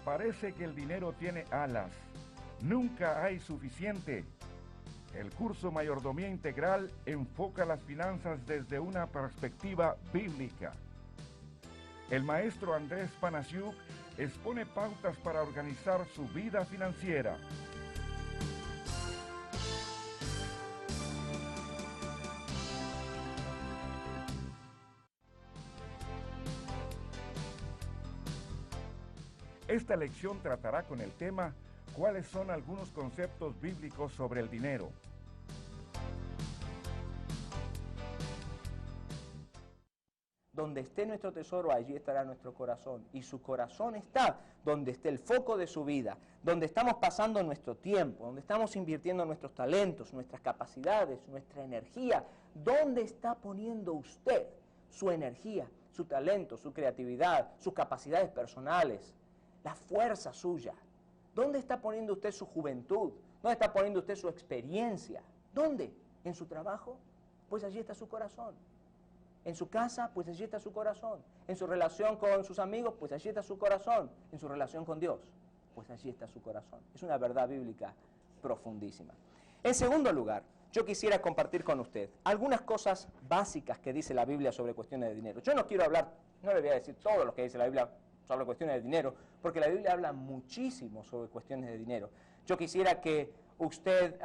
Parece que el dinero tiene alas. Nunca hay suficiente. El curso Mayordomía Integral enfoca las finanzas desde una perspectiva bíblica. El maestro Andrés Panasiuk expone pautas para organizar su vida financiera. Esta lección tratará con el tema ¿cuáles son algunos conceptos bíblicos sobre el dinero? Donde esté nuestro tesoro, allí estará nuestro corazón. Y su corazón está donde esté el foco de su vida, donde estamos pasando nuestro tiempo, donde estamos invirtiendo nuestros talentos, nuestras capacidades, nuestra energía. ¿Dónde está poniendo usted su energía, su talento, su creatividad, sus capacidades personales, la fuerza suya? ¿Dónde está poniendo usted su juventud? ¿Dónde está poniendo usted su experiencia? ¿Dónde? ¿En su trabajo? Pues allí está su corazón. En su casa, pues allí está su corazón. En su relación con sus amigos, pues allí está su corazón. En su relación con Dios, pues allí está su corazón. Es una verdad bíblica profundísima. En segundo lugar, yo quisiera compartir con usted algunas cosas básicas que dice la Biblia sobre cuestiones de dinero. Yo no quiero hablar, no le voy a decir todo lo que dice la Biblia sobre cuestiones de dinero, porque la Biblia habla muchísimo sobre cuestiones de dinero. Yo quisiera que usted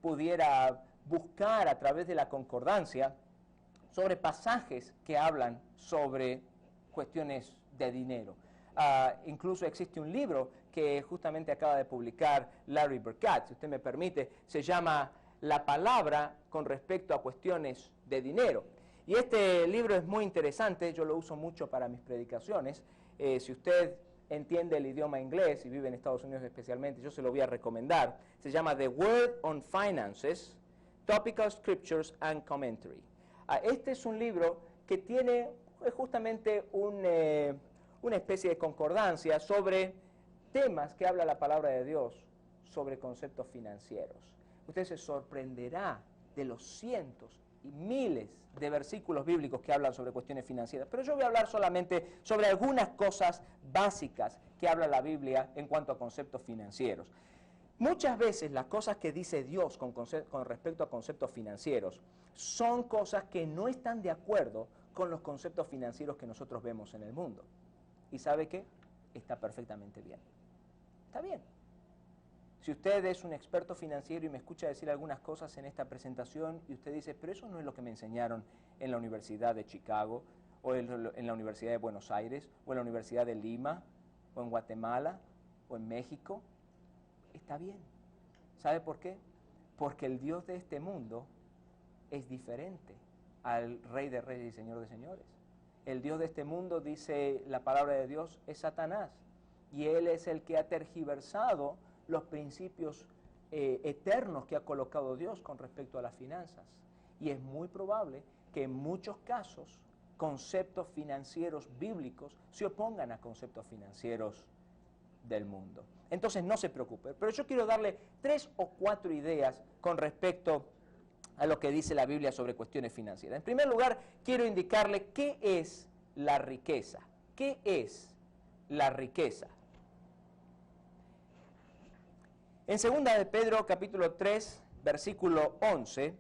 pudiera buscar a través de la concordancia sobre pasajes que hablan sobre cuestiones de dinero. Incluso existe un libro que justamente acaba de publicar Larry Burkett, si usted me permite, se llama La palabra con respecto a cuestiones de dinero. Y este libro es muy interesante, yo lo uso mucho para mis predicaciones. Si usted entiende el idioma inglés y vive en Estados Unidos especialmente, yo se lo voy a recomendar. Se llama The Word on Finances, Topical Scriptures and Commentary. Este es un libro que tiene justamente una especie de concordancia sobre temas que habla la palabra de Dios sobre conceptos financieros. Usted se sorprenderá de los cientos y miles de versículos bíblicos que hablan sobre cuestiones financieras, pero yo voy a hablar solamente sobre algunas cosas básicas que habla la Biblia en cuanto a conceptos financieros. Muchas veces las cosas que dice Dios con respecto a conceptos financieros son cosas que no están de acuerdo con los conceptos financieros que nosotros vemos en el mundo. ¿Y sabe qué? Está perfectamente bien. Está bien. Si usted es un experto financiero y me escucha decir algunas cosas en esta presentación y usted dice, pero eso no es lo que me enseñaron en la Universidad de Chicago, o en la Universidad de Buenos Aires, o en la Universidad de Lima, o en Guatemala, o en México, está bien. ¿Sabe por qué? Porque el Dios de este mundo es diferente al Rey de Reyes y Señor de Señores. El Dios de este mundo, dice la palabra de Dios, es Satanás. Y Él es el que ha tergiversado los principios eternos que ha colocado Dios con respecto a las finanzas. Y es muy probable que en muchos casos conceptos financieros bíblicos se opongan a conceptos financieros del mundo. Entonces no se preocupe, pero yo quiero darle 3 o 4 ideas con respecto a lo que dice la Biblia sobre cuestiones financieras. En primer lugar, quiero indicarle qué es la riqueza. ¿Qué es la riqueza? En 2 de Pedro capítulo 3, versículo 11,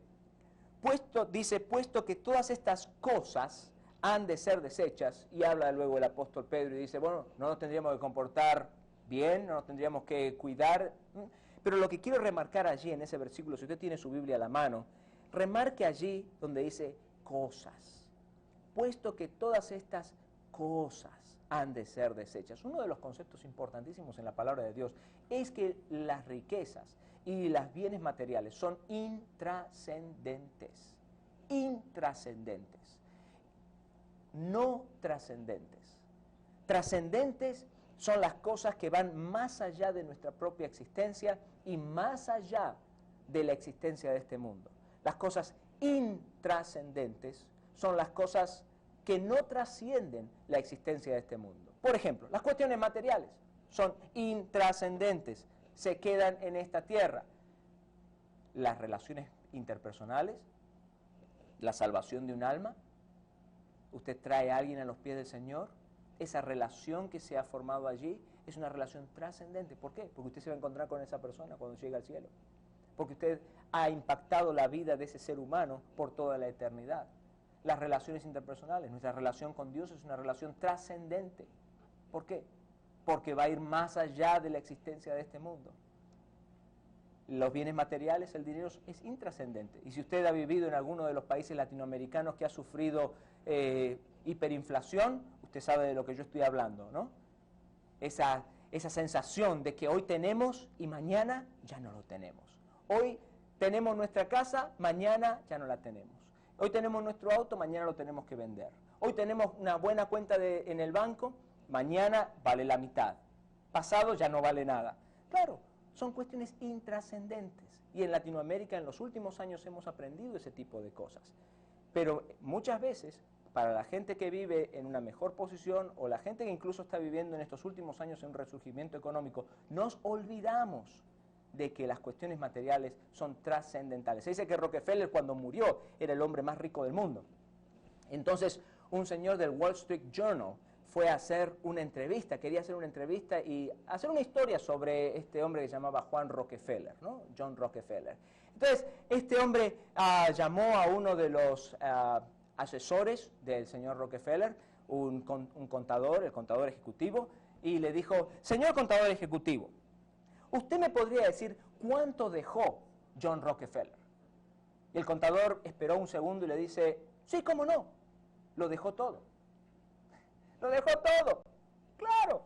dice, puesto que todas estas cosas han de ser deshechas, y habla luego el apóstol Pedro y dice, bueno, no nos tendríamos que comportar bien, no nos tendríamos que cuidar, pero lo que quiero remarcar allí en ese versículo, si usted tiene su Biblia a la mano, remarque allí donde dice cosas, puesto que todas estas cosas han de ser deshechas. Uno de los conceptos importantísimos en la palabra de Dios es que las riquezas y los bienes materiales son intrascendentes, no trascendentes. Trascendentes son las cosas que van más allá de nuestra propia existencia y más allá de la existencia de este mundo. Las cosas intrascendentes son las cosas que no trascienden la existencia de este mundo. Por ejemplo, las cuestiones materiales son intrascendentes, se quedan en esta tierra. Las relaciones interpersonales, la salvación de un alma, usted trae a alguien a los pies del Señor, esa relación que se ha formado allí es una relación trascendente. ¿Por qué? Porque usted se va a encontrar con esa persona cuando llegue al cielo. Porque usted ha impactado la vida de ese ser humano por toda la eternidad. Las relaciones interpersonales, nuestra relación con Dios es una relación trascendente. ¿Por qué? Porque va a ir más allá de la existencia de este mundo. Los bienes materiales, el dinero es intrascendente. Y si usted ha vivido en alguno de los países latinoamericanos que ha sufrido hiperinflación, usted sabe de lo que yo estoy hablando, ¿no? Esa sensación de que hoy tenemos y mañana ya no lo tenemos. Hoy tenemos nuestra casa, mañana ya no la tenemos. Hoy tenemos nuestro auto, mañana lo tenemos que vender. Hoy tenemos una buena cuenta en el banco, mañana vale la mitad. Pasado ya no vale nada. Claro, son cuestiones intrascendentes. Y en Latinoamérica en los últimos años hemos aprendido ese tipo de cosas. Pero muchas veces, para la gente que vive en una mejor posición o la gente que incluso está viviendo en estos últimos años en un resurgimiento económico, nos olvidamos de que las cuestiones materiales son trascendentales. Se dice que Rockefeller cuando murió era el hombre más rico del mundo. Entonces un señor del Wall Street Journal fue a hacer una entrevista, quería hacer una entrevista y hacer una historia sobre este hombre que se llamaba Juan Rockefeller, ¿no? John Rockefeller. Entonces este hombre llamó a uno de los asesores del señor Rockefeller, un contador, el contador ejecutivo, y le dijo: señor contador ejecutivo, ¿usted me podría decir cuánto dejó John Rockefeller? Y el contador esperó un segundo y le dice: sí, cómo no, lo dejó todo. ¡Lo dejó todo! ¡Claro!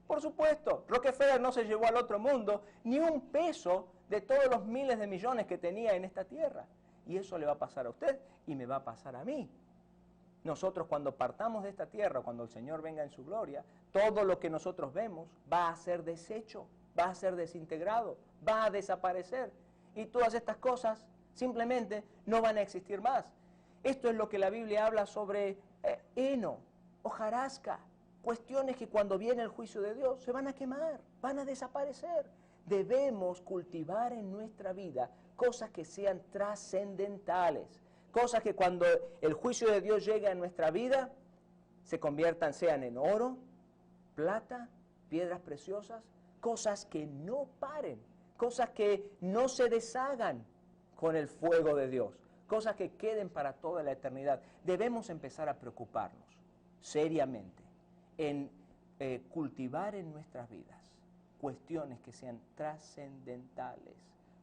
Por supuesto, Rockefeller no se llevó al otro mundo ni un peso de todos los miles de millones que tenía en esta tierra. Y eso le va a pasar a usted y me va a pasar a mí. Nosotros cuando partamos de esta tierra, cuando el Señor venga en su gloria, todo lo que nosotros vemos va a ser deshecho, va a ser desintegrado, va a desaparecer. Y todas estas cosas simplemente no van a existir más. Esto es lo que la Biblia habla sobre heno, hojarasca, cuestiones que cuando viene el juicio de Dios se van a quemar, van a desaparecer. Debemos cultivar en nuestra vida cosas que sean trascendentales, cosas que cuando el juicio de Dios llegue a nuestra vida se conviertan, sean en oro, plata, piedras preciosas, cosas que no paren, cosas que no se deshagan con el fuego de Dios, cosas que queden para toda la eternidad. Debemos empezar a preocuparnos seriamente en cultivar en nuestras vidas cuestiones que sean trascendentales.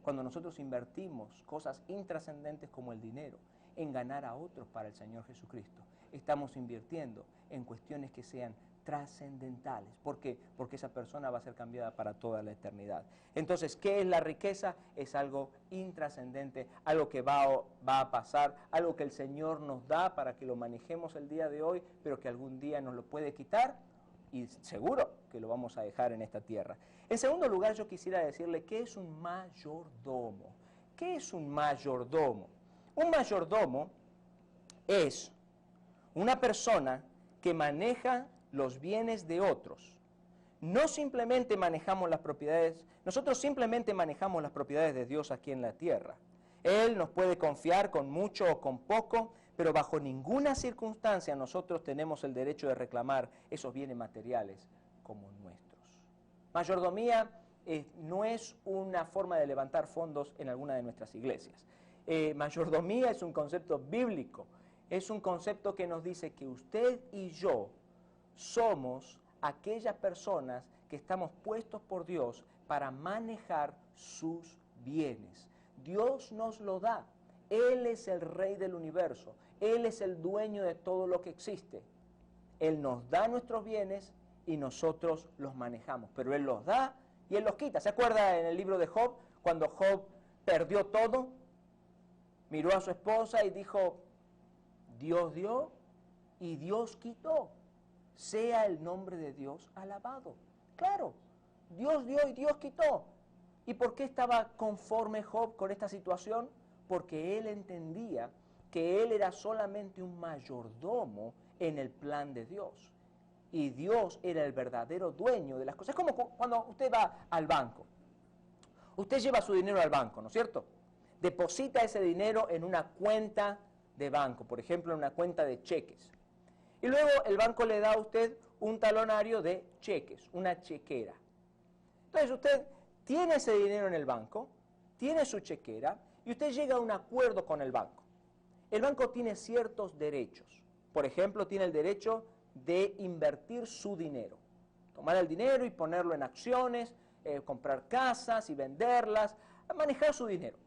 Cuando nosotros invertimos cosas intrascendentes como el dinero en ganar a otros para el Señor Jesucristo, estamos invirtiendo en cuestiones que sean trascendentales. ¿Por qué? Porque esa persona va a ser cambiada para toda la eternidad. Entonces, ¿qué es la riqueza? Es algo intrascendente, algo que va a pasar, algo que el Señor nos da para que lo manejemos el día de hoy, pero que algún día nos lo puede quitar y seguro que lo vamos a dejar en esta tierra. En segundo lugar, yo quisiera decirle, ¿qué es un mayordomo? ¿Qué es un mayordomo? Un mayordomo es una persona que maneja los bienes de otros. No simplemente manejamos las propiedades, nosotros simplemente manejamos las propiedades de Dios aquí en la tierra. Él nos puede confiar con mucho o con poco, pero bajo ninguna circunstancia nosotros tenemos el derecho de reclamar esos bienes materiales como nuestros. Mayordomía no es una forma de levantar fondos en alguna de nuestras iglesias. Mayordomía es un concepto bíblico, es un concepto que nos dice que usted y yo somos aquellas personas que estamos puestos por Dios para manejar sus bienes. Dios nos lo da. Él es el rey del universo. Él es el dueño de todo lo que existe. Él nos da nuestros bienes y nosotros los manejamos. Pero Él los da y Él los quita. ¿Se acuerda en el libro de Job? Cuando Job perdió todo, miró a su esposa y dijo: Dios dio y Dios quitó. Sea el nombre de Dios alabado. Claro, Dios dio y Dios quitó. ¿Y por qué estaba conforme Job con esta situación? Porque él entendía que él era solamente un mayordomo en el plan de Dios. Y Dios era el verdadero dueño de las cosas. Es como cuando usted va al banco. Usted lleva su dinero al banco, ¿no es cierto? Deposita ese dinero en una cuenta de banco, por ejemplo, en una cuenta de cheques. Y luego el banco le da a usted un talonario de cheques, una chequera. Entonces usted tiene ese dinero en el banco, tiene su chequera y usted llega a un acuerdo con el banco. El banco tiene ciertos derechos. Por ejemplo, tiene el derecho de invertir su dinero. Tomar el dinero y ponerlo en acciones, comprar casas y venderlas, manejar su dinero.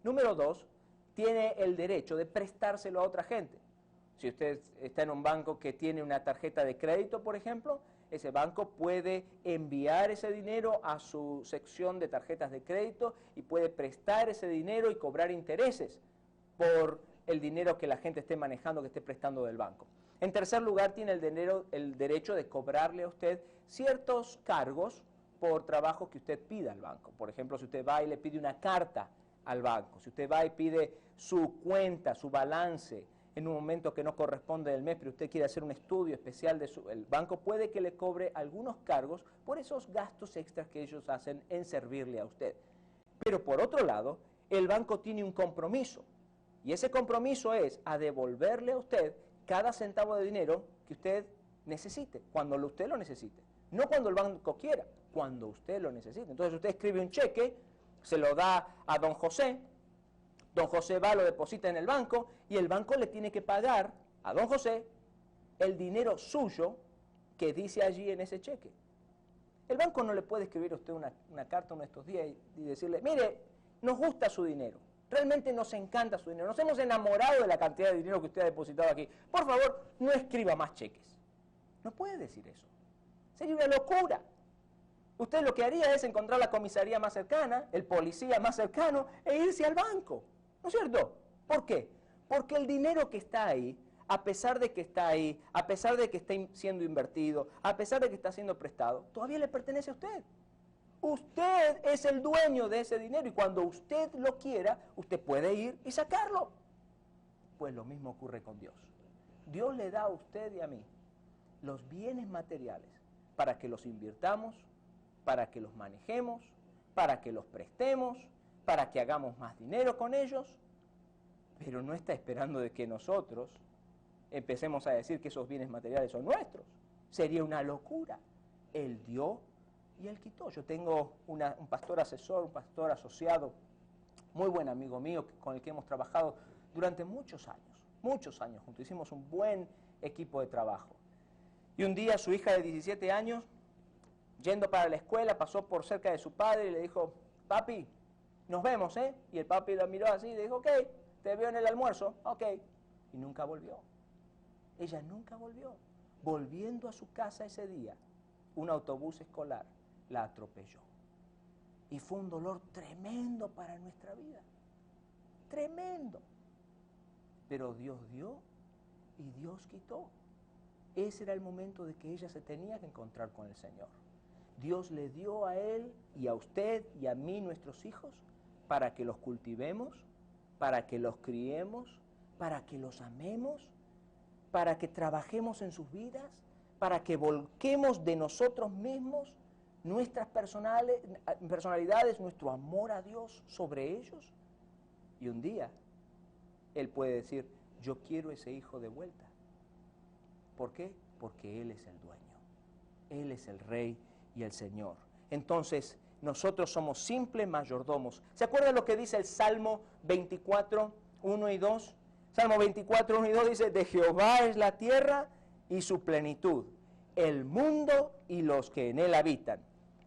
Número 2, tiene el derecho de prestárselo a otra gente. Si usted está en un banco que tiene una tarjeta de crédito, por ejemplo, ese banco puede enviar ese dinero a su sección de tarjetas de crédito y puede prestar ese dinero y cobrar intereses por el dinero que la gente esté manejando, que esté prestando del banco. En tercer lugar, tiene el derecho de cobrarle a usted ciertos cargos por trabajo que usted pida al banco. Por ejemplo, si usted va y le pide una carta al banco, si usted va y pide su cuenta, su balance, en un momento que no corresponde del mes, pero usted quiere hacer un estudio especial el banco puede que le cobre algunos cargos por esos gastos extras que ellos hacen en servirle a usted. Pero por otro lado, el banco tiene un compromiso, y ese compromiso es a devolverle a usted cada centavo de dinero que usted necesite, cuando usted lo necesite. No cuando el banco quiera, cuando usted lo necesite. Entonces usted escribe un cheque, se lo da a don José va, lo deposita en el banco, y el banco le tiene que pagar a don José el dinero suyo que dice allí en ese cheque. El banco no le puede escribir a usted una carta uno de estos días y decirle, mire, nos gusta su dinero, realmente nos encanta su dinero, nos hemos enamorado de la cantidad de dinero que usted ha depositado aquí, por favor, no escriba más cheques. No puede decir eso. Sería una locura. Usted lo que haría es encontrar la comisaría más cercana, el policía más cercano, e irse al banco. ¿No es cierto? ¿Por qué? Porque el dinero que está ahí, a pesar de que está ahí, a pesar de que está siendo invertido, a pesar de que está siendo prestado, todavía le pertenece a usted. Usted es el dueño de ese dinero y cuando usted lo quiera, usted puede ir y sacarlo. Pues lo mismo ocurre con Dios. Dios le da a usted y a mí los bienes materiales para que los invirtamos, para que los manejemos, para que los prestemos, para que hagamos más dinero con ellos, pero no está esperando de que nosotros empecemos a decir que esos bienes materiales son nuestros. Sería una locura. Él dio y Él quitó. Yo tengo un pastor asesor, un pastor asociado, muy buen amigo mío, con el que hemos trabajado durante muchos años juntos. Hicimos un buen equipo de trabajo. Y un día su hija de 17 años, yendo para la escuela, pasó por cerca de su padre y le dijo, papi, nos vemos, ¿eh? Y el papi lo miró así y le dijo, ok, te veo en el almuerzo, ok. Y nunca volvió. Ella nunca volvió. Volviendo a su casa ese día, un autobús escolar la atropelló. Y fue un dolor tremendo para nuestra vida. Tremendo. Pero Dios dio y Dios quitó. Ese era el momento de que ella se tenía que encontrar con el Señor. Dios le dio a él y a usted y a mí nuestros hijos para que los cultivemos, para que los criemos, para que los amemos, para que trabajemos en sus vidas, para que volquemos de nosotros mismos nuestras personalidades, nuestro amor a Dios sobre ellos. Y un día Él puede decir, yo quiero ese hijo de vuelta. ¿Por qué? Porque Él es el dueño. Él es el Rey y el Señor. Entonces, nosotros somos simples mayordomos. ¿Se acuerdan lo que dice el Salmo 24, 1 y 2? Salmo 24, 1 y 2 dice, de Jehová es la tierra y su plenitud, el mundo y los que en él habitan,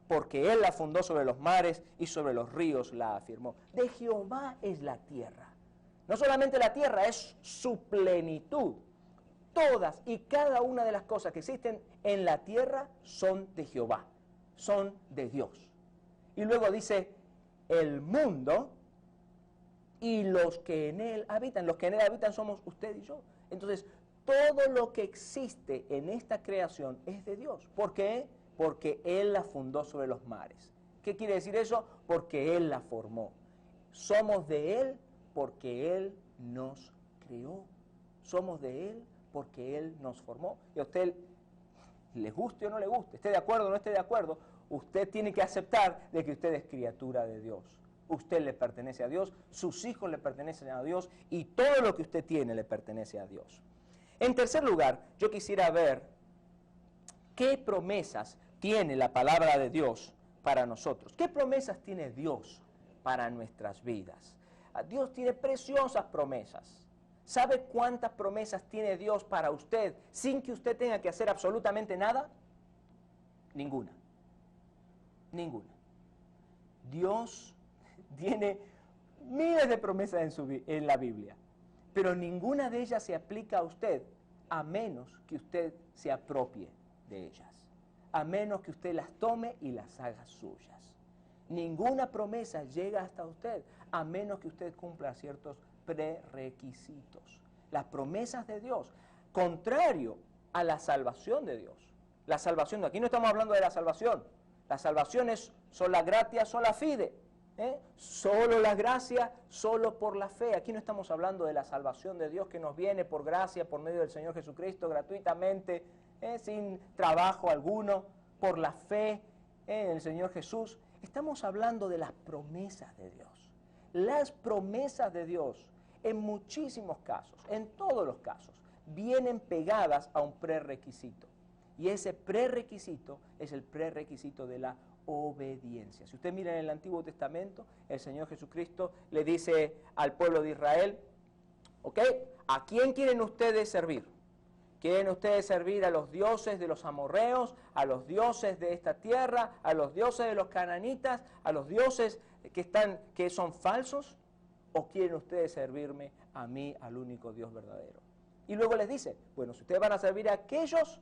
porque Él la fundó sobre los mares y sobre los ríos la afirmó. De Jehová es la tierra. No solamente la tierra, es su plenitud. Todas y cada una de las cosas que existen en la tierra son de Jehová, son de Dios. Y luego dice, el mundo y los que en él habitan. Los que en él habitan somos usted y yo. Entonces, todo lo que existe en esta creación es de Dios. ¿Por qué? Porque Él la fundó sobre los mares. ¿Qué quiere decir eso? Porque Él la formó. Somos de Él porque Él nos creó. Somos de Él porque Él nos formó. Y a usted, le guste o no le guste, esté de acuerdo o no esté de acuerdo, usted tiene que aceptar de que usted es criatura de Dios. Usted le pertenece a Dios, sus hijos le pertenecen a Dios y todo lo que usted tiene le pertenece a Dios. En tercer lugar, yo quisiera ver qué promesas tiene la palabra de Dios para nosotros. ¿Qué promesas tiene Dios para nuestras vidas? Dios tiene preciosas promesas. ¿Sabe cuántas promesas tiene Dios para usted sin que usted tenga que hacer absolutamente nada? Ninguna. Ninguna. Dios tiene miles de promesas en la Biblia, pero ninguna de ellas se aplica a usted a menos que usted se apropie de ellas, a menos que usted las tome y las haga suyas. Ninguna promesa llega hasta usted a menos que usted cumpla ciertos prerequisitos. Las promesas de Dios, contrario a la salvación de Dios. La salvación, aquí no estamos hablando de la salvación. La salvación es sola gratia, sola fide. Solo la gracia, solo por la fe. Aquí no estamos hablando de la salvación de Dios que nos viene por gracia, por medio del Señor Jesucristo, gratuitamente, sin trabajo alguno, por la fe en el Señor Jesús. Estamos hablando de las promesas de Dios. Las promesas de Dios, en muchísimos casos, en todos los casos, vienen pegadas a un prerequisito. Y ese prerequisito es el prerequisito de la obediencia. Si usted mira en el Antiguo Testamento, el Señor Jesucristo le dice al pueblo de Israel, ¿ok? ¿A quién quieren ustedes servir? ¿Quieren ustedes servir a los dioses de los amorreos, a los dioses de esta tierra, a los dioses de los cananitas, a los dioses que son falsos? ¿O quieren ustedes servirme a mí, al único Dios verdadero? Y luego les dice, bueno, si ustedes van a servir a aquellos,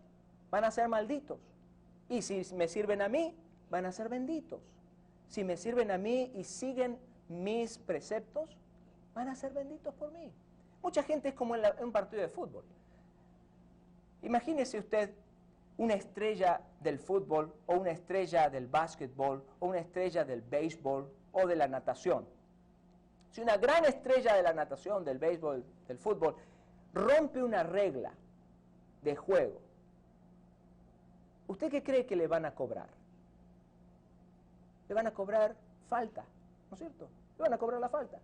van a ser malditos. Y si me sirven a mí, van a ser benditos. Si me sirven a mí y siguen mis preceptos, van a ser benditos por mí. Mucha gente es como en un partido de fútbol. Imagínese usted una estrella del fútbol, o una estrella del básquetbol, o una estrella del béisbol, o de la natación. Si una gran estrella de la natación, del béisbol, del fútbol, rompe una regla de juego, ¿usted qué cree que le van a cobrar? Le van a cobrar falta, ¿no es cierto? Le van a cobrar la falta.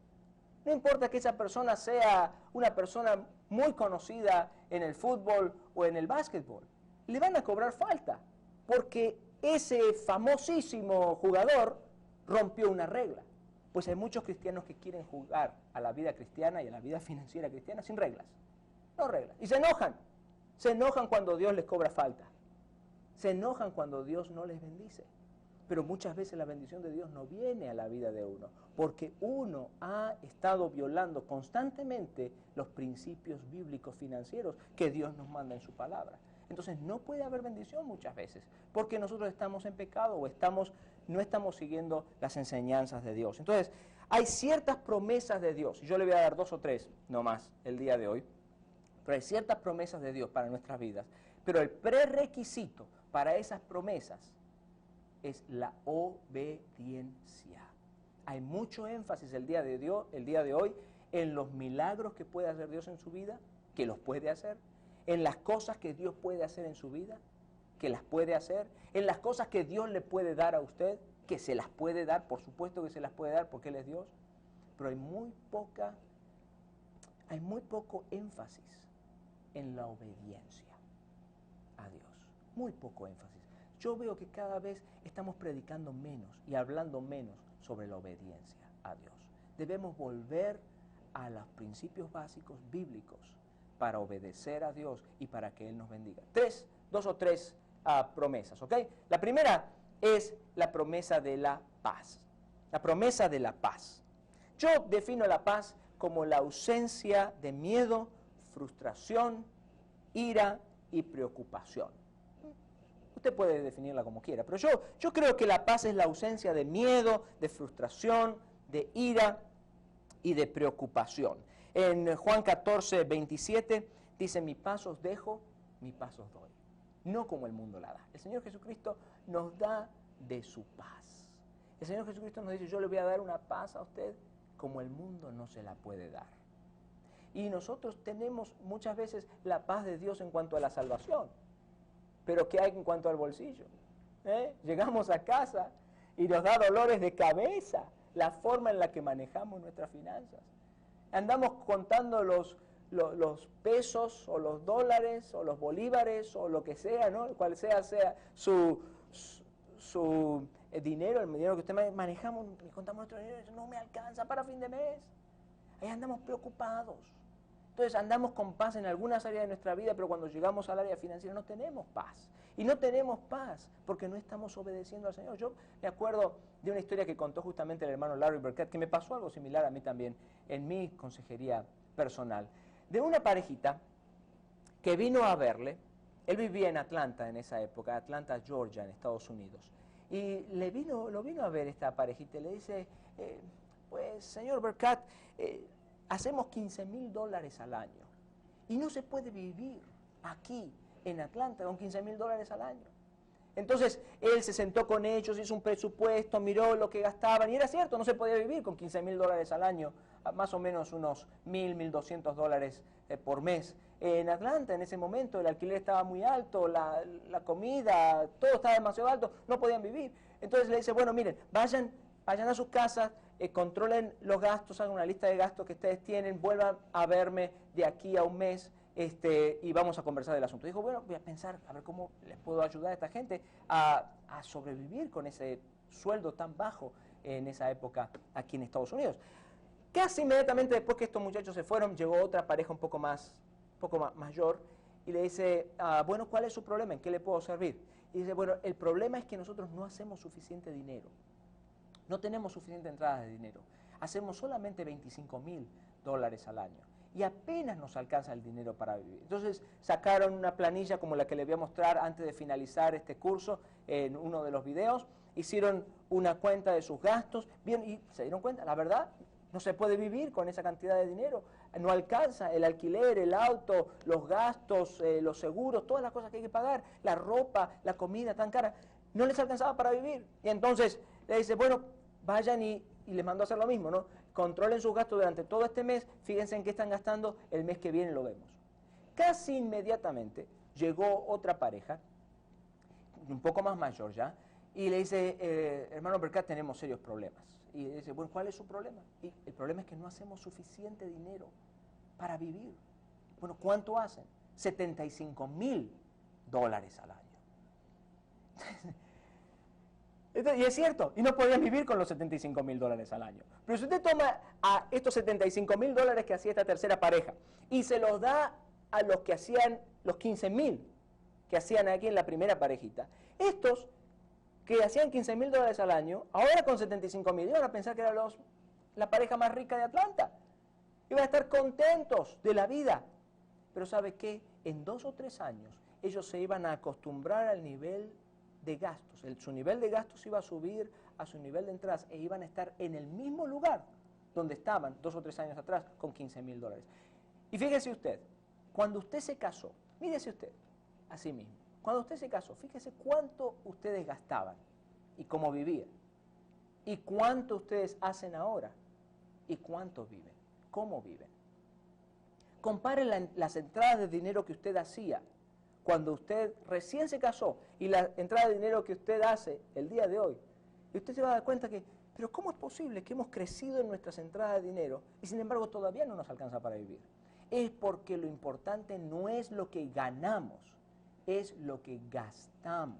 No importa que esa persona sea una persona muy conocida en el fútbol o en el básquetbol, le van a cobrar falta, porque ese famosísimo jugador rompió una regla. Pues hay muchos cristianos que quieren jugar a la vida cristiana y a la vida financiera cristiana sin reglas. No reglas. Y se enojan. Se enojan cuando Dios les cobra falta. Se enojan cuando Dios no les bendice. Pero muchas veces la bendición de Dios no viene a la vida de uno, porque uno ha estado violando constantemente los principios bíblicos financieros que Dios nos manda en su palabra. Entonces no puede haber bendición muchas veces, porque nosotros estamos en pecado o no estamos siguiendo las enseñanzas de Dios. Entonces hay ciertas promesas de Dios, y yo le voy a dar 2 o 3 nomás el día de hoy, pero hay ciertas promesas de Dios para nuestras vidas, pero el prerequisito para esas promesas es la obediencia. Hay mucho énfasis el día de hoy en los milagros que puede hacer Dios en su vida, que los puede hacer, en las cosas que Dios puede hacer en su vida, que las puede hacer, en las cosas que Dios le puede dar a usted, que se las puede dar, por supuesto que se las puede dar porque Él es Dios, pero hay muy poco énfasis en la obediencia a Dios, muy poco énfasis. Yo veo que cada vez estamos predicando menos y hablando menos sobre la obediencia a Dios. Debemos volver a los principios básicos bíblicos para obedecer a Dios y para que Él nos bendiga. 2 o 3 promesas, ¿ok? La primera es la promesa de la paz. La promesa de la paz. Yo defino la paz como la ausencia de miedo, frustración, ira y preocupación. Usted puede definirla como quiera, pero yo creo que la paz es la ausencia de miedo, de frustración, de ira y de preocupación. En Juan 14, 27 dice, mi paz os dejo, mi paz os doy. No como el mundo la da. El Señor Jesucristo nos da de su paz. El Señor Jesucristo nos dice, yo le voy a dar una paz a usted como el mundo no se la puede dar. Y nosotros tenemos muchas veces la paz de Dios en cuanto a la salvación. Pero ¿qué hay en cuanto al bolsillo? Llegamos a casa y nos da dolores de cabeza la forma en la que manejamos nuestras finanzas. Andamos contando los los pesos o los dólares o los bolívares o lo que sea, ¿no? Cual sea su dinero, el dinero que usted manejamos, y contamos nuestro dinero, no me alcanza para fin de mes. Ahí andamos preocupados. Entonces andamos con paz en algunas áreas de nuestra vida, pero cuando llegamos al área financiera no tenemos paz. Y no tenemos paz porque no estamos obedeciendo al Señor. Yo me acuerdo de una historia que contó justamente el hermano Larry Burkett, que me pasó algo similar a mí también en mi consejería personal, de una parejita que vino a verle. Él vivía en Atlanta en esa época, Atlanta, Georgia, en Estados Unidos. Y lo vino a ver esta parejita y le dice, pues señor Burkett, hacemos $15,000 al año y no se puede vivir aquí en Atlanta con $15,000 al año. Entonces él se sentó con ellos, hizo un presupuesto, miró lo que gastaban y era cierto, no se podía vivir con $15,000 al año, más o menos unos $1,200 por mes. En Atlanta en ese momento el alquiler estaba muy alto, la comida, todo estaba demasiado alto, no podían vivir. Entonces le dice, bueno, miren, vayan a sus casas, controlen los gastos, hagan una lista de gastos que ustedes tienen, vuelvan a verme de aquí a un mes y vamos a conversar del asunto. Dijo, bueno, voy a pensar a ver cómo les puedo ayudar a esta gente a sobrevivir con ese sueldo tan bajo en esa época aquí en Estados Unidos. Casi inmediatamente después que estos muchachos se fueron, llegó otra pareja un poco mayor y le dice, bueno, ¿cuál es su problema? ¿En qué le puedo servir? Y dice, bueno, el problema es que nosotros no hacemos suficiente dinero. No tenemos suficiente entrada de dinero. Hacemos solamente $25,000 al año. Y apenas nos alcanza el dinero para vivir. Entonces sacaron una planilla como la que les voy a mostrar antes de finalizar este curso en uno de los videos. Hicieron una cuenta de sus gastos. Bien, y se dieron cuenta, la verdad, no se puede vivir con esa cantidad de dinero. No alcanza el alquiler, el auto, los gastos, los seguros, todas las cosas que hay que pagar, la ropa, la comida tan cara. No les alcanzaba para vivir. Y entonces le dice, bueno, vayan y les mandó a hacer lo mismo, ¿no? Controlen sus gastos durante todo este mes, fíjense en qué están gastando, el mes que viene lo vemos. Casi inmediatamente llegó otra pareja, un poco más mayor ya, y le dice, hermano Burkett, tenemos serios problemas. Y le dice, bueno, ¿cuál es su problema? Y el problema es que no hacemos suficiente dinero para vivir. Bueno, ¿cuánto hacen? $75,000 al año. Y es cierto, y no podían vivir con los $75,000 al año. Pero si usted toma a estos $75,000 que hacía esta tercera pareja y se los da a los que hacían los $15,000 que hacían aquí en la primera parejita, estos que hacían $15,000 al año, ahora con $75,000 iban a pensar que era la pareja más rica de Atlanta. Iban a estar contentos de la vida. Pero ¿sabe qué? En 2 o 3 años ellos se iban a acostumbrar al nivel de gastos. Su nivel de gastos iba a subir a su nivel de entradas e iban a estar en el mismo lugar donde estaban 2 o 3 años atrás con $15,000. Y fíjese usted, cuando usted se casó, mírese usted a sí mismo, cuando usted se casó, fíjese cuánto ustedes gastaban y cómo vivían, y cuánto ustedes hacen ahora, y cuánto viven, cómo viven. Compare las entradas de dinero que usted hacía cuando usted recién se casó y la entrada de dinero que usted hace el día de hoy. Y usted se va a dar cuenta que, pero ¿cómo es posible que hemos crecido en nuestras entradas de dinero y sin embargo todavía no nos alcanza para vivir? Es porque lo importante no es lo que ganamos, es lo que gastamos.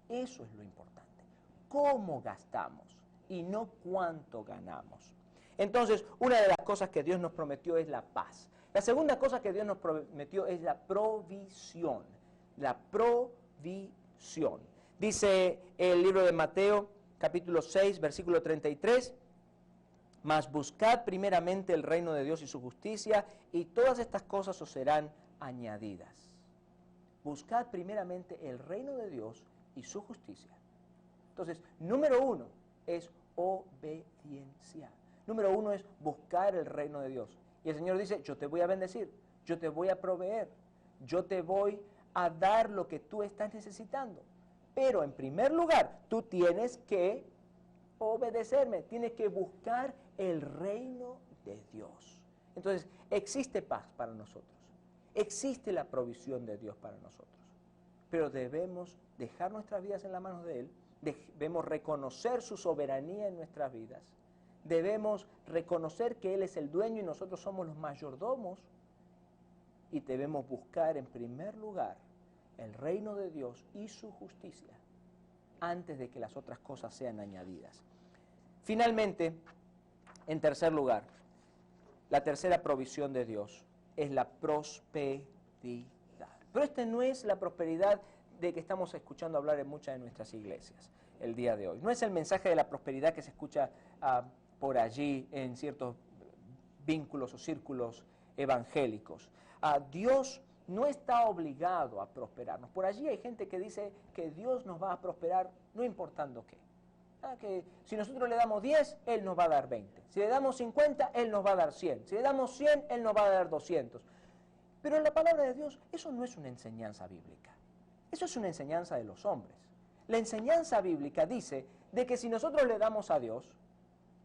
Eso es lo importante. ¿Cómo gastamos? Y no cuánto ganamos. Entonces, una de las cosas que Dios nos prometió es la paz. La segunda cosa que Dios nos prometió es la provisión. La provisión. Dice el libro de Mateo, capítulo 6, versículo 33, mas buscad primeramente el reino de Dios y su justicia, y todas estas cosas os serán añadidas. Buscad primeramente el reino de Dios y su justicia. Entonces, número 1 es obediencia. Número 1 es buscar el reino de Dios. Y el Señor dice, yo te voy a bendecir, yo te voy a proveer, yo te voy a dar lo que tú estás necesitando. Pero en primer lugar, tú tienes que obedecerme, tienes que buscar el reino de Dios. Entonces, existe paz para nosotros, existe la provisión de Dios para nosotros. Pero debemos dejar nuestras vidas en las manos de Él, debemos reconocer su soberanía en nuestras vidas. Debemos reconocer que Él es el dueño y nosotros somos los mayordomos y debemos buscar en primer lugar el reino de Dios y su justicia antes de que las otras cosas sean añadidas. Finalmente, en tercer lugar, la tercera provisión de Dios es la prosperidad. Pero esta no es la prosperidad de que estamos escuchando hablar en muchas de nuestras iglesias el día de hoy. No es el mensaje de la prosperidad que se escucha por allí en ciertos vínculos o círculos evangélicos. Dios no está obligado a prosperarnos. Por allí hay gente que dice que Dios nos va a prosperar no importando qué. Que si nosotros le damos 10, Él nos va a dar 20. Si le damos 50, Él nos va a dar 100. Si le damos 100, Él nos va a dar 200. Pero en la palabra de Dios, eso no es una enseñanza bíblica. Eso es una enseñanza de los hombres. La enseñanza bíblica dice de que si nosotros le damos a Dios,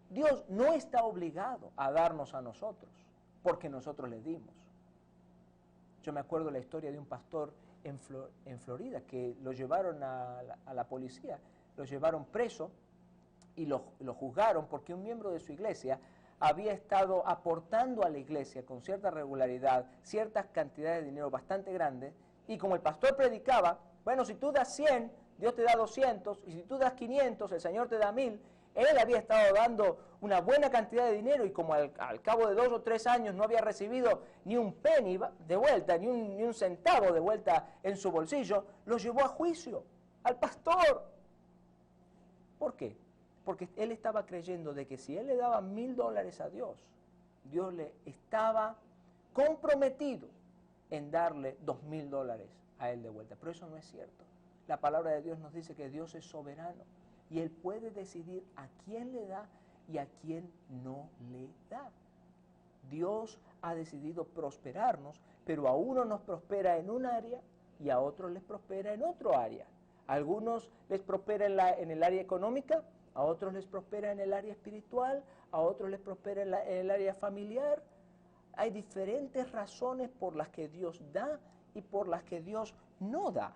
Dios no está obligado a darnos a nosotros, porque nosotros le dimos. Yo me acuerdo la historia de un pastor en Florida que lo llevaron a la policía, lo llevaron preso y lo juzgaron porque un miembro de su iglesia había estado aportando a la iglesia con cierta regularidad ciertas cantidades de dinero bastante grandes, y como el pastor predicaba, bueno, si tú das 100, Dios te da 200, y si tú das 500, el Señor te da 1000, él había estado dando una buena cantidad de dinero y como al cabo de 2 o 3 años no había recibido ni un penny de vuelta, ni un centavo de vuelta en su bolsillo, lo llevó a juicio al pastor. ¿Por qué? Porque él estaba creyendo de que si él le daba $1000 a Dios, Dios le estaba comprometido en darle $2000 a él de vuelta. Pero eso no es cierto. La palabra de Dios nos dice que Dios es soberano y Él puede decidir a quién le da y a quién no le da. Dios ha decidido prosperarnos, pero a uno nos prospera en un área y a otros les prospera en otro área. A algunos les prospera en el área económica, a otros les prospera en el área espiritual, a otros les prospera en el área familiar. Hay diferentes razones por las que Dios da y por las que Dios no da.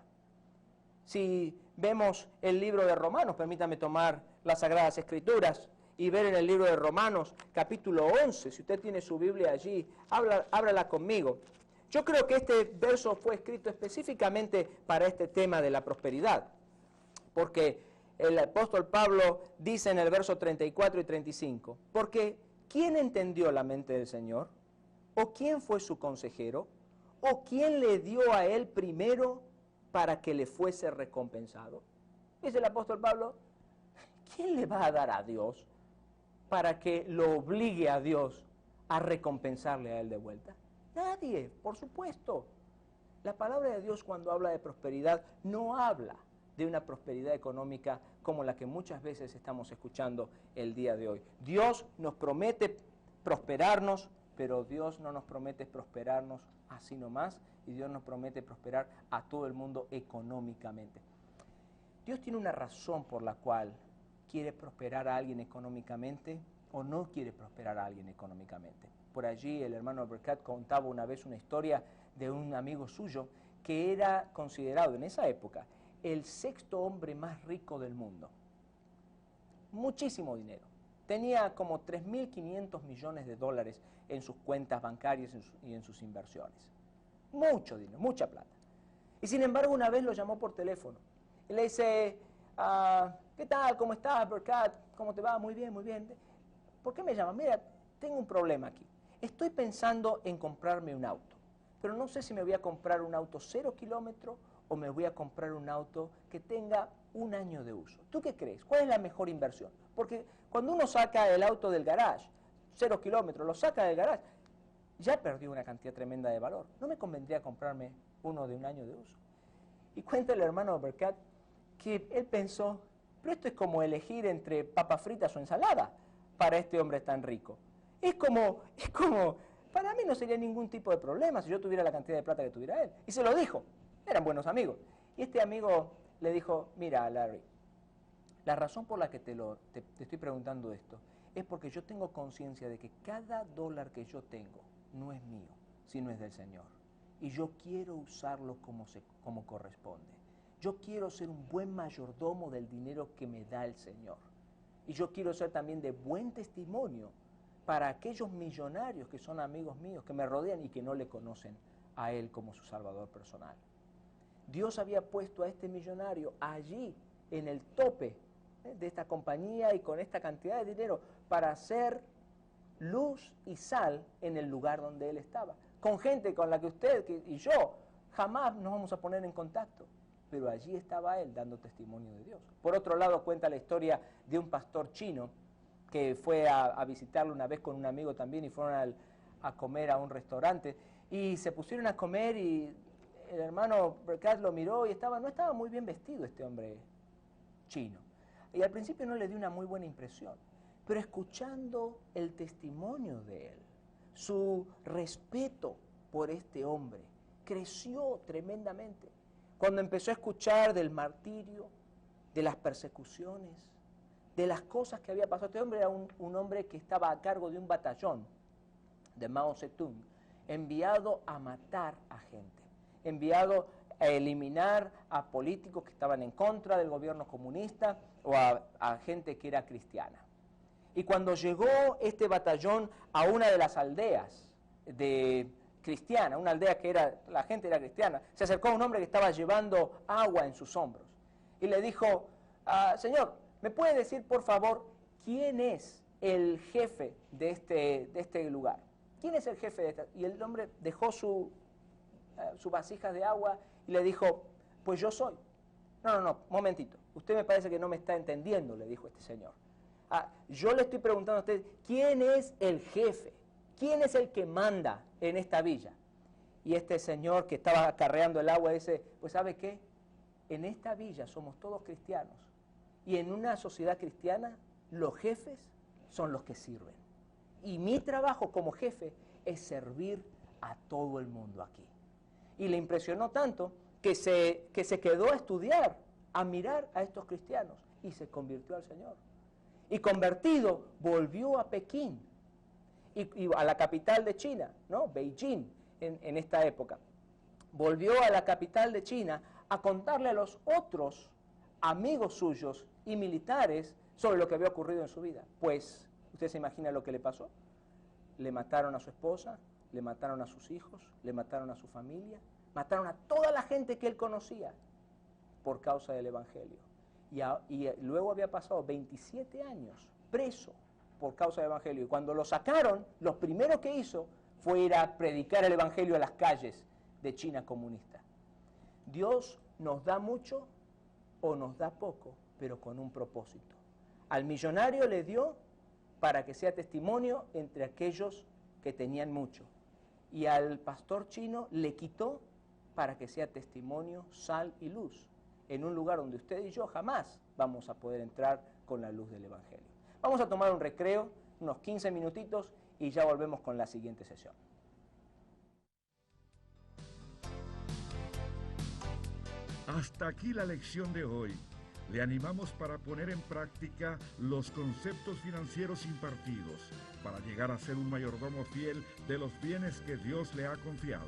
Si vemos el libro de Romanos, permítame tomar las Sagradas Escrituras y ver en el libro de Romanos, capítulo 11, si usted tiene su Biblia allí, ábrala conmigo. Yo creo que este verso fue escrito específicamente para este tema de la prosperidad, porque el apóstol Pablo dice en el verso 34 y 35, porque ¿quién entendió la mente del Señor? ¿O quién fue su consejero? ¿O quién le dio a él primero para que le fuese recompensado? Dice el apóstol Pablo, ¿quién le va a dar a Dios para que lo obligue a Dios a recompensarle a él de vuelta? Nadie, por supuesto. La palabra de Dios cuando habla de prosperidad no habla de una prosperidad económica como la que muchas veces estamos escuchando el día de hoy. Dios nos promete prosperarnos, pero Dios no nos promete prosperarnos así nomás, y Dios nos promete prosperar a todo el mundo económicamente. Dios tiene una razón por la cual quiere prosperar a alguien económicamente o no quiere prosperar a alguien económicamente. Por allí el hermano Berkat contaba una vez una historia de un amigo suyo que era considerado en esa época el 6º hombre más rico del mundo. Muchísimo dinero. Tenía como 3.500 millones de dólares en sus cuentas bancarias y en sus inversiones. Mucho dinero, mucha plata. Y sin embargo una vez lo llamó por teléfono. Y le dice, ¿qué tal? ¿Cómo estás, Berkat? ¿Cómo te va? Muy bien, muy bien. ¿Por qué me llamas? Mira, tengo un problema aquí. Estoy pensando en comprarme un auto, pero no sé si me voy a comprar un auto 0 kilómetros o me voy a comprar un auto que tenga 1 año de uso. ¿Tú qué crees? ¿Cuál es la mejor inversión? Porque cuando uno saca el auto del garage, 0 kilómetros, lo saca del garage, ya perdió una cantidad tremenda de valor. ¿No me convendría comprarme uno de 1 año de uso? Y cuenta el hermano Berkat que él pensó, pero esto es como elegir entre papas fritas o ensalada para este hombre tan rico. Es como, para mí no sería ningún tipo de problema si yo tuviera la cantidad de plata que tuviera él. Y se lo dijo, eran buenos amigos. Y este amigo le dijo, mira Larry, la razón por la que te estoy preguntando esto es porque yo tengo conciencia de que cada dólar que yo tengo no es mío, sino es del Señor. Y yo quiero usarlo como corresponde. Yo quiero ser un buen mayordomo del dinero que me da el Señor. Y yo quiero ser también de buen testimonio para aquellos millonarios que son amigos míos, que me rodean y que no le conocen a Él como su Salvador personal. Dios había puesto a este millonario allí, en el tope de esta compañía y con esta cantidad de dinero para hacer luz y sal en el lugar donde él estaba. Con gente con la que usted y yo jamás nos vamos a poner en contacto. Pero allí estaba él dando testimonio de Dios. Por otro lado, cuenta la historia de un pastor chino que fue a visitarlo una vez con un amigo también y fueron a comer a un restaurante y se pusieron a comer y el hermano Berkat lo miró y no estaba muy bien vestido este hombre chino. Y al principio no le dio una muy buena impresión, pero escuchando el testimonio de él, su respeto por este hombre creció tremendamente. Cuando empezó a escuchar del martirio, de las persecuciones, de las cosas que había pasado. Este hombre era un hombre que estaba a cargo de un batallón de Mao Zedong, enviado a matar a gente, enviado a eliminar a políticos que estaban en contra del gobierno comunista o a gente que era cristiana. Y cuando llegó este batallón a una de las aldeas cristiana, una aldea que la gente era cristiana, se acercó a un hombre que estaba llevando agua en sus hombros y le dijo, señor, ¿me puede decir por favor quién es el jefe de este lugar? ¿Quién es el jefe de esta? Y el hombre dejó su vasija de agua y le dijo, pues yo soy. No, momentito, usted me parece que no me está entendiendo, le dijo este señor. Yo le estoy preguntando a usted, ¿quién es el jefe? ¿Quién es el que manda en esta villa? Y este señor que estaba acarreando el agua dice, pues ¿sabe qué? En esta villa somos todos cristianos y en una sociedad cristiana los jefes son los que sirven. Y mi trabajo como jefe es servir a todo el mundo aquí. Y le impresionó tanto que se quedó a estudiar, a mirar a estos cristianos y se convirtió al Señor. Y convertido volvió a Pekín y a la capital de China, ¿no? Beijing en esta época. Volvió a la capital de China a contarle a los otros amigos suyos y militares sobre lo que había ocurrido en su vida. Pues, ¿usted se imagina lo que le pasó? Le mataron a su esposa, le mataron a sus hijos, le mataron a su familia, mataron a toda la gente que él conocía por causa del Evangelio. Y luego había pasado 27 años preso por causa del Evangelio. Y cuando lo sacaron, lo primero que hizo fue ir a predicar el Evangelio a las calles de China comunista. Dios nos da mucho o nos da poco, pero con un propósito. Al millonario le dio para que sea testimonio entre aquellos que tenían mucho. Y al pastor chino le quitó para que sea testimonio, sal y luz, en un lugar donde usted y yo jamás vamos a poder entrar con la luz del Evangelio. Vamos a tomar un recreo, unos 15 minutitos, y ya volvemos con la siguiente sesión. Hasta aquí la lección de hoy. Le animamos para poner en práctica los conceptos financieros impartidos para llegar a ser un mayordomo fiel de los bienes que Dios le ha confiado.